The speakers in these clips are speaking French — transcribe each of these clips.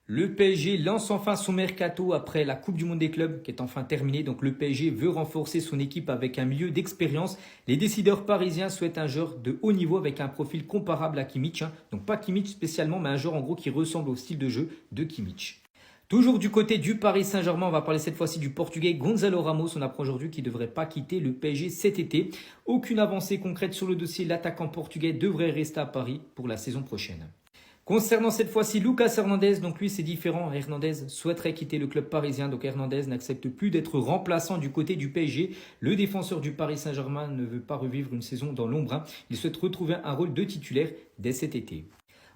Le PSG lance enfin son mercato après la Coupe du Monde des clubs qui est enfin terminée. Donc le PSG veut renforcer son équipe avec un milieu d'expérience. Les décideurs parisiens souhaitent un joueur de haut niveau avec un profil comparable à Kimmich. Donc pas Kimmich spécialement, mais un joueur en gros qui ressemble au style de jeu de Kimmich. Toujours du côté du Paris Saint-Germain, on va parler cette fois-ci du Portugais Gonzalo Ramos. On apprend aujourd'hui qu'il ne devrait pas quitter le PSG cet été. Aucune avancée concrète sur le dossier. L'attaquant portugais devrait rester à Paris pour la saison prochaine. Concernant cette fois-ci Lucas Hernandez, donc lui c'est différent. Hernandez souhaiterait quitter le club parisien, donc Hernandez n'accepte plus d'être remplaçant du côté du PSG. Le défenseur du Paris Saint-Germain ne veut pas revivre une saison dans l'ombre. Il souhaite retrouver un rôle de titulaire dès cet été.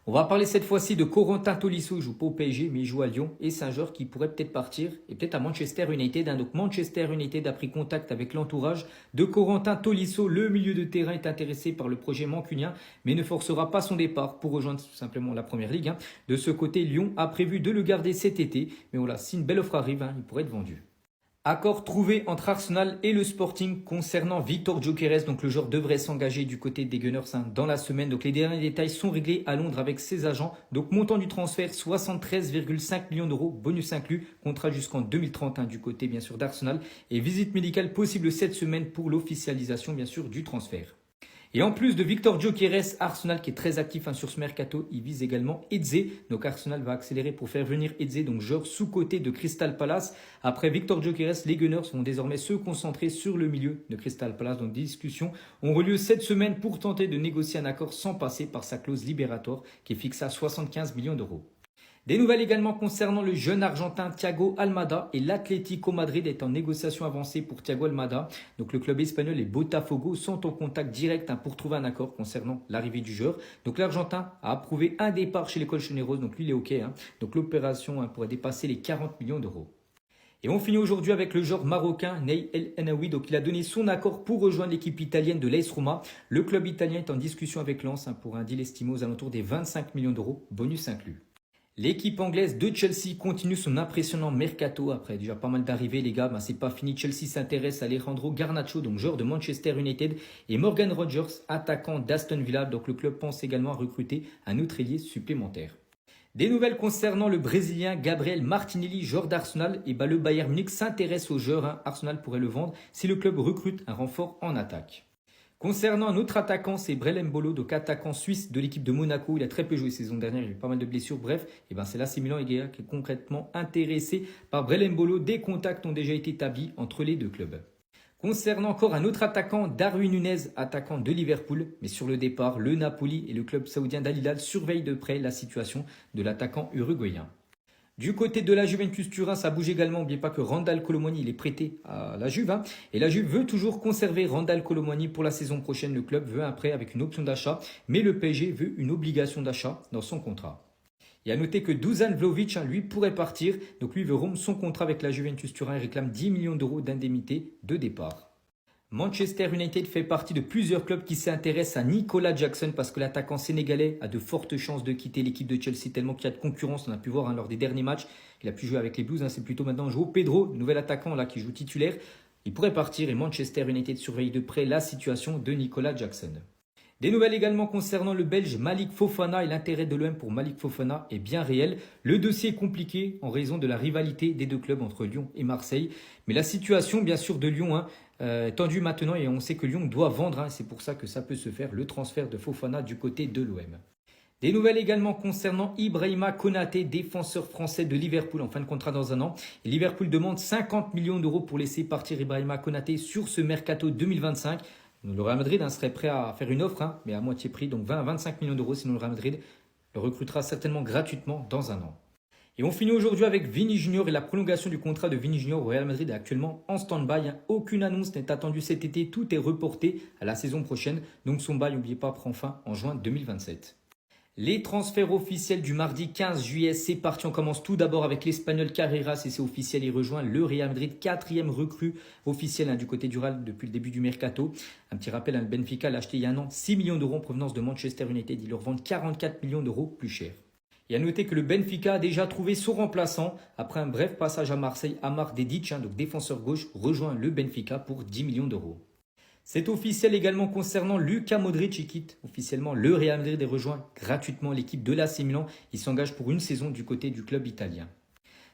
On va parler cette fois-ci de Corentin Tolisso. Il ne joue pas au PSG, mais il joue à Lyon. Et c'est un joueur qui pourrait peut-être partir, et peut-être à Manchester United. Donc Manchester United a pris contact avec l'entourage de Corentin Tolisso. Le milieu de terrain est intéressé par le projet mancunien, mais ne forcera pas son départ pour rejoindre tout simplement la Première Ligue. De ce côté, Lyon a prévu de le garder cet été. Mais voilà, si une belle offre arrive, il pourrait être vendu. Accord trouvé entre Arsenal et le Sporting concernant Victor Gyökeres. Donc le joueur devrait s'engager du côté des Gunners dans la semaine. Donc les derniers détails sont réglés à Londres avec ses agents. Donc montant du transfert 73,5 millions d'euros, bonus inclus, contrat jusqu'en 2031 du côté bien sûr d'Arsenal. Et visite médicale possible cette semaine pour l'officialisation bien sûr du transfert. Et en plus de Victor Gyökeres, Arsenal qui est très actif sur ce mercato, il vise également Eze. Donc Arsenal va accélérer pour faire venir Eze, donc joueur sous-coté de Crystal Palace. Après Victor Gyökeres, les Gunners vont désormais se concentrer sur le milieu de Crystal Palace. Donc des discussions ont eu lieu cette semaine pour tenter de négocier un accord sans passer par sa clause libératoire qui est fixée à 75 millions d'euros. Des nouvelles également concernant le jeune argentin Thiago Almada et l'Atlético Madrid est en négociation avancée pour Thiago Almada. Donc le club espagnol et Botafogo sont en contact direct pour trouver un accord concernant l'arrivée du joueur. Donc l'Argentin a approuvé un départ chez les Colchoneros, donc lui il est OK. Donc l'opération pourrait dépasser les 40 millions d'euros. Et on finit aujourd'hui avec le joueur marocain Ney El Enaoui. Donc il a donné son accord pour rejoindre l'équipe italienne de l'AS Roma. Le club italien est en discussion avec Lens pour un deal estimé aux alentours des 25 millions d'euros, bonus inclus. L'équipe anglaise de Chelsea continue son impressionnant mercato. Après déjà pas mal d'arrivées les gars, c'est pas fini. Chelsea s'intéresse à Alejandro Garnacho, donc joueur de Manchester United, et Morgan Rogers, attaquant d'Aston Villa. Donc le club pense également à recruter un autre ailier supplémentaire. Des nouvelles concernant le Brésilien Gabriel Martinelli, joueur d'Arsenal. Et le Bayern Munich s'intéresse au joueur. Arsenal pourrait le vendre si le club recrute un renfort en attaque. Concernant un autre attaquant, c'est Brel Mbolo, donc attaquant suisse de l'équipe de Monaco. Il a très peu joué saison dernière, il a eu pas mal de blessures. Bref, c'est l'AC Milan qui est concrètement intéressé par Brel Mbolo. Des contacts ont déjà été établis entre les deux clubs. Concernant encore un autre attaquant, Darwin Nunez, attaquant de Liverpool. Mais sur le départ, le Napoli et le club saoudien d'Al Hilal surveillent de près la situation de l'attaquant uruguayen. Du côté de la Juventus Turin, ça bouge également. N'oubliez pas que Randal Kolo Muani, il est prêté à la Juve. Et la Juve veut toujours conserver Randal Kolo Muani pour la saison prochaine. Le club veut un prêt avec une option d'achat. Mais le PSG veut une obligation d'achat dans son contrat. Et à noter que Dusan Vlahovic, lui, pourrait partir. Donc lui veut rompre son contrat avec la Juventus Turin et réclame 10 millions d'euros d'indemnité de départ. Manchester United fait partie de plusieurs clubs qui s'intéressent à Nicolas Jackson parce que l'attaquant sénégalais a de fortes chances de quitter l'équipe de Chelsea tellement qu'il y a de concurrence. On a pu voir lors des derniers matchs. Il a pu jouer avec les Blues. C'est plutôt maintenant João Pedro, nouvel attaquant qui joue titulaire. Il pourrait partir et Manchester United surveille de près la situation de Nicolas Jackson. Des nouvelles également concernant le Belge Malik Fofana et l'intérêt de l'OM pour Malik Fofana est bien réel. Le dossier est compliqué en raison de la rivalité des deux clubs entre Lyon et Marseille. Mais la situation bien sûr de Lyon est tendue maintenant et on sait que Lyon doit vendre. C'est pour ça que ça peut se faire le transfert de Fofana du côté de l'OM. Des nouvelles également concernant Ibrahima Konaté, défenseur français de Liverpool en fin de contrat dans un an. Et Liverpool demande 50 millions d'euros pour laisser partir Ibrahima Konaté sur ce mercato 2025. Le Real Madrid serait prêt à faire une offre, mais à moitié prix, donc 20 à 25 millions d'euros. Sinon, le Real Madrid le recrutera certainement gratuitement dans un an. Et on finit aujourd'hui avec Vini Junior et la prolongation du contrat de Vini Junior au Real Madrid est actuellement en stand-by. Aucune annonce n'est attendue cet été, tout est reporté à la saison prochaine. Donc son bail, n'oubliez pas, prend fin en juin 2027. Les transferts officiels du mardi 15 juillet, c'est parti. On commence tout d'abord avec l'Espagnol Carreras et c'est officiel. Il rejoint le Real Madrid, quatrième recrue officielle du côté du Real depuis le début du mercato. Un petit rappel, le Benfica l'a acheté il y a un an 6 millions d'euros en provenance de Manchester United. Ils le revendent 44 millions d'euros plus cher. Et à noter que le Benfica a déjà trouvé son remplaçant. Après un bref passage à Marseille, Amar Dedic, donc défenseur gauche, rejoint le Benfica pour 10 millions d'euros. C'est officiel également concernant Luka Modric, il quitte officiellement le Real Madrid et rejoint gratuitement l'équipe de l'AC Milan. Il s'engage pour une saison du côté du club italien.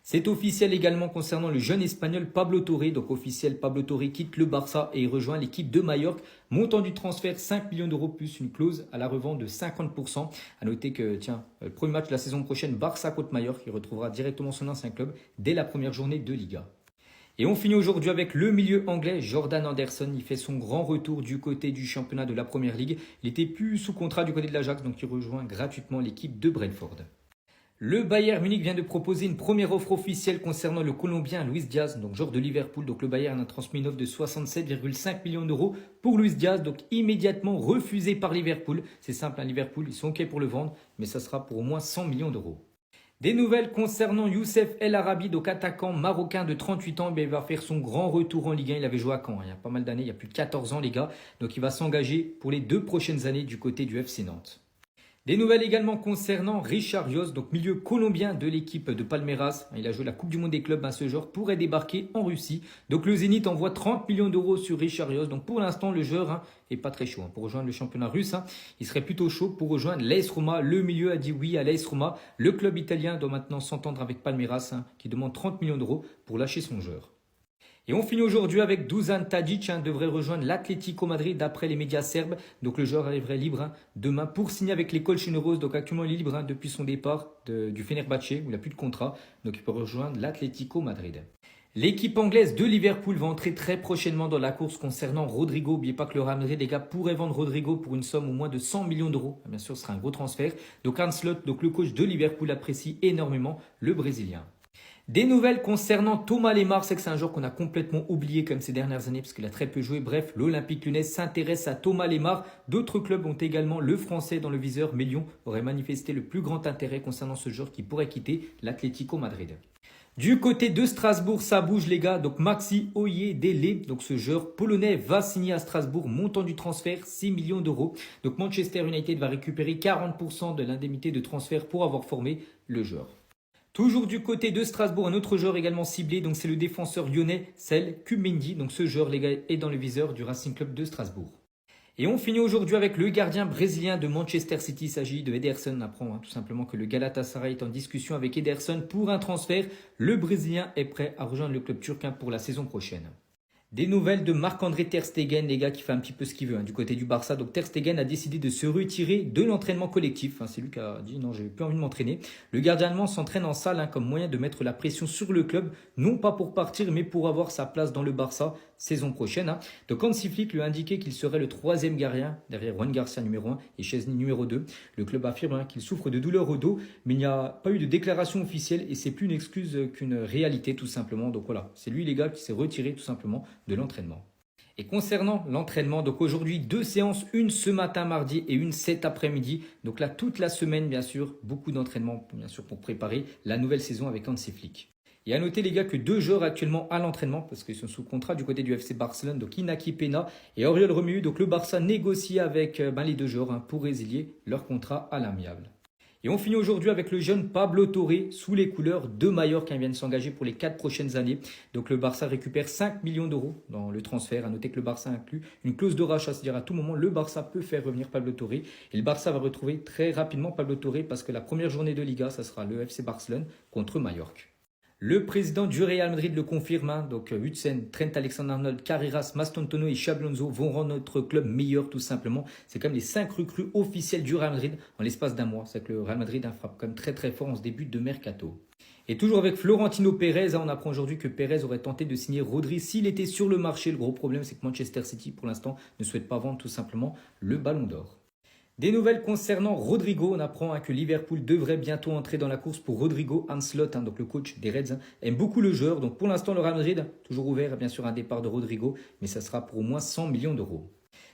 C'est officiel également concernant le jeune espagnol Pablo Torre. Donc officiel, Pablo Torre quitte le Barça et il rejoint l'équipe de Majorque. Montant du transfert 5 millions d'euros plus une clause à la revente de 50%. À noter que, le premier match de la saison prochaine, Barça contre Majorque, il retrouvera directement son ancien club dès la première journée de Liga. Et on finit aujourd'hui avec le milieu anglais Jordan Henderson. Il fait son grand retour du côté du championnat de la Première Ligue. Il était plus sous contrat du côté de l'Ajax, donc il rejoint gratuitement l'équipe de Brentford. Le Bayern Munich vient de proposer une première offre officielle concernant le Colombien Luis Diaz, donc joueur de Liverpool. Donc le Bayern a transmis une offre de 67,5 millions d'euros pour Luis Diaz, donc immédiatement refusé par Liverpool. C'est simple, Liverpool, ils sont OK pour le vendre, mais ça sera pour au moins 100 millions d'euros. Des nouvelles concernant Youssef El Arabi, donc attaquant marocain de 38 ans. Il va faire son grand retour en Ligue 1. Il avait joué à Caen il y a pas mal d'années, il y a plus de 14 ans les gars. Donc il va s'engager pour les 2 prochaines années du côté du FC Nantes. Des nouvelles également concernant Richard Rios, donc milieu colombien de l'équipe de Palmeiras. Il a joué la Coupe du Monde des clubs, ce joueur pourrait débarquer en Russie. Donc le Zénith envoie 30 millions d'euros sur Richard Rios. Donc pour l'instant, le joueur est pas très chaud pour rejoindre le championnat russe. Il serait plutôt chaud pour rejoindre l'AS Roma. Le milieu a dit oui à l'AS Roma. Le club italien doit maintenant s'entendre avec Palmeiras qui demande 30 millions d'euros pour lâcher son joueur. Et on finit aujourd'hui avec Dusan Tadic, devrait rejoindre l'Atlético Madrid d'après les médias serbes. Donc le joueur arriverait libre demain pour signer avec l'école Colchoneros. Donc actuellement il est libre depuis son départ du Fenerbahçe où il n'a plus de contrat. Donc il peut rejoindre l'Atlético Madrid. L'équipe anglaise de Liverpool va entrer très prochainement dans la course concernant Rodrigo. N'oubliez pas que le Real Madrid, les gars, pourrait vendre Rodrigo pour une somme au moins de 100 millions d'euros. Bien sûr, ce sera un gros transfert. Donc Arne Slot, donc le coach de Liverpool, apprécie énormément le Brésilien. Des nouvelles concernant Thomas Lemar, c'est que c'est un joueur qu'on a complètement oublié comme ces dernières années parce qu'il a très peu joué. Bref, l'Olympique Lyonnais s'intéresse à Thomas Lemar. D'autres clubs ont également le Français dans le viseur, mais Lyon aurait manifesté le plus grand intérêt concernant ce joueur qui pourrait quitter l'Atlético Madrid. Du côté de Strasbourg, ça bouge les gars. Donc Maxi Oyedele, donc ce joueur polonais va signer à Strasbourg. Montant du transfert 6 millions d'euros. Donc Manchester United va récupérer 40% de l'indemnité de transfert pour avoir formé le joueur. Toujours du côté de Strasbourg, un autre joueur également ciblé, donc c'est le défenseur lyonnais Cel Kumendi. Donc ce joueur, les gars, est dans le viseur du Racing Club de Strasbourg. Et on finit aujourd'hui avec le gardien brésilien de Manchester City. Il s'agit de Ederson. On apprend tout simplement que le Galatasaray est en discussion avec Ederson pour un transfert. Le Brésilien est prêt à rejoindre le club turc pour la saison prochaine. Des nouvelles de Marc-André Ter Stegen, les gars, qui fait un petit peu ce qu'il veut du côté du Barça. Donc Ter Stegen a décidé de se retirer de l'entraînement collectif. C'est lui qui a dit non, j'ai plus envie de m'entraîner. Le gardien allemand s'entraîne en salle comme moyen de mettre la pression sur le club, non pas pour partir, mais pour avoir sa place dans le Barça saison prochaine. Donc Hansi Flick lui a indiqué qu'il serait le 3e gardien derrière Juan Garcia numéro 1 et Szczęsny numéro 2. Le club affirme qu'il souffre de douleurs au dos, mais il n'y a pas eu de déclaration officielle et c'est plus une excuse qu'une réalité tout simplement. Donc voilà, c'est lui les gars qui s'est retiré tout simplement de l'entraînement. Et concernant l'entraînement, donc aujourd'hui 2 séances, une ce matin mardi et une cet après-midi. Donc là toute la semaine bien sûr, beaucoup d'entraînement bien sûr pour préparer la nouvelle saison avec Hansi Flick. Et à noter les gars que 2 joueurs actuellement à l'entraînement parce qu'ils sont sous contrat du côté du FC Barcelone, donc Inaki Pena et Oriol Romeu. Donc le Barça négocie avec les 2 joueurs pour résilier leur contrat à l'amiable. Et on finit aujourd'hui avec le jeune Pablo Torre sous les couleurs de Majorque qui vient de s'engager pour les 4 prochaines années. Donc le Barça récupère 5 millions d'euros dans le transfert. À noter que le Barça inclut une clause de rachat, c'est-à-dire à tout moment le Barça peut faire revenir Pablo Torre. Et le Barça va retrouver très rapidement Pablo Torre parce que la première journée de Liga, ça sera le FC Barcelone contre Majorque. Le président du Real Madrid le confirme, donc Huijsen, Trent Alexander-Arnold, Carreras, Mastantuono et Xabi Alonso vont rendre notre club meilleur tout simplement. C'est comme les 5 recrues officielles du Real Madrid en l'espace d'un mois. C'est que le Real Madrid frappe quand même très très fort en ce début de mercato. Et toujours avec Florentino Pérez, on apprend aujourd'hui que Pérez aurait tenté de signer Rodri s'il était sur le marché. Le gros problème c'est que Manchester City pour l'instant ne souhaite pas vendre tout simplement le ballon d'or. Des nouvelles concernant Rodrigo, on apprend que Liverpool devrait bientôt entrer dans la course pour Rodrigo. Arne Slot, donc le coach des Reds, aime beaucoup le joueur. Donc pour l'instant, le Real Madrid, toujours ouvert bien sûr un départ de Rodrigo, mais ça sera pour au moins 100 millions d'euros.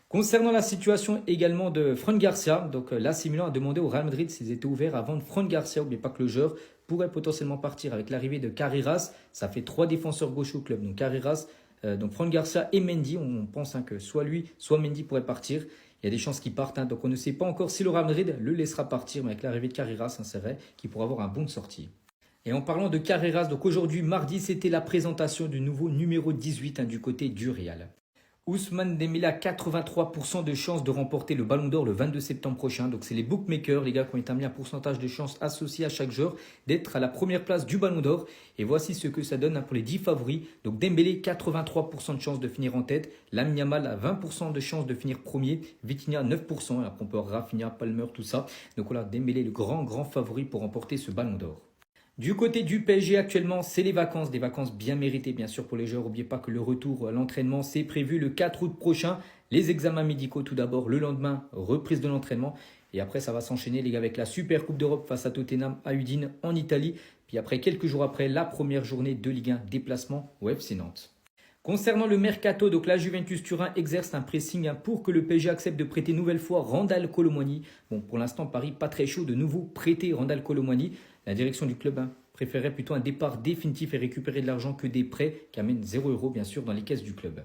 Concernant la situation également de Fran Garcia, donc l'AC Milan a demandé au Real Madrid s'ils étaient ouverts à vendre Fran Garcia. N'oubliez pas que le joueur pourrait potentiellement partir avec l'arrivée de Carreras. Ça fait 3 défenseurs gauche au club, donc Carreras, donc Fran Garcia et Mendy. On pense que soit lui, soit Mendy pourraient partir. Il y a des chances qu'il parte, donc on ne sait pas encore si le Real Madrid le laissera partir, mais avec l'arrivée de Carreras, c'est vrai qu'il pourra avoir un bon de sortie. Et en parlant de Carreras, donc aujourd'hui, mardi, c'était la présentation du nouveau numéro 18 du côté du Real. Ousmane Dembélé a 83% de chances de remporter le Ballon d'Or le 22 septembre prochain. Donc c'est les bookmakers, les gars, qui ont établi un pourcentage de chances associé à chaque joueur d'être à la première place du Ballon d'Or. Et voici ce que ça donne pour les 10 favoris. Donc Dembélé, 83% de chances de finir en tête. Lamine Yamal a 20% de chances de finir premier. Vitinha, 9%. Et après on peut Rafinha, Palmer, tout ça. Donc voilà, Dembélé, le grand favori pour remporter ce Ballon d'Or. Du côté du PSG actuellement, c'est les vacances, des vacances bien méritées bien sûr pour les joueurs. N'oubliez pas que le retour à l'entraînement, c'est prévu le 4 août prochain. Les examens médicaux tout d'abord, le lendemain, reprise de l'entraînement. Et après, ça va s'enchaîner les gars avec la Super Coupe d'Europe face à Tottenham à Udine en Italie. Puis après, quelques jours après, la première journée de Ligue 1, déplacement au FC Nantes. Concernant le mercato, donc la Juventus Turin exerce un pressing pour que le PSG accepte de prêter une nouvelle fois Randal Kolo Muani. Bon, pour l'instant, Paris pas très chaud de nouveau prêter Randal Kolo Muani. La direction du club préférait plutôt un départ définitif et récupérer de l'argent que des prêts qui amènent 0 € bien sûr dans les caisses du club.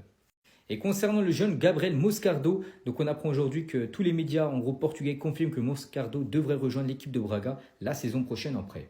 Et concernant le jeune Gabriel Moscardo, donc on apprend aujourd'hui que tous les médias en gros portugais confirment que Moscardo devrait rejoindre l'équipe de Braga la saison prochaine en prêt.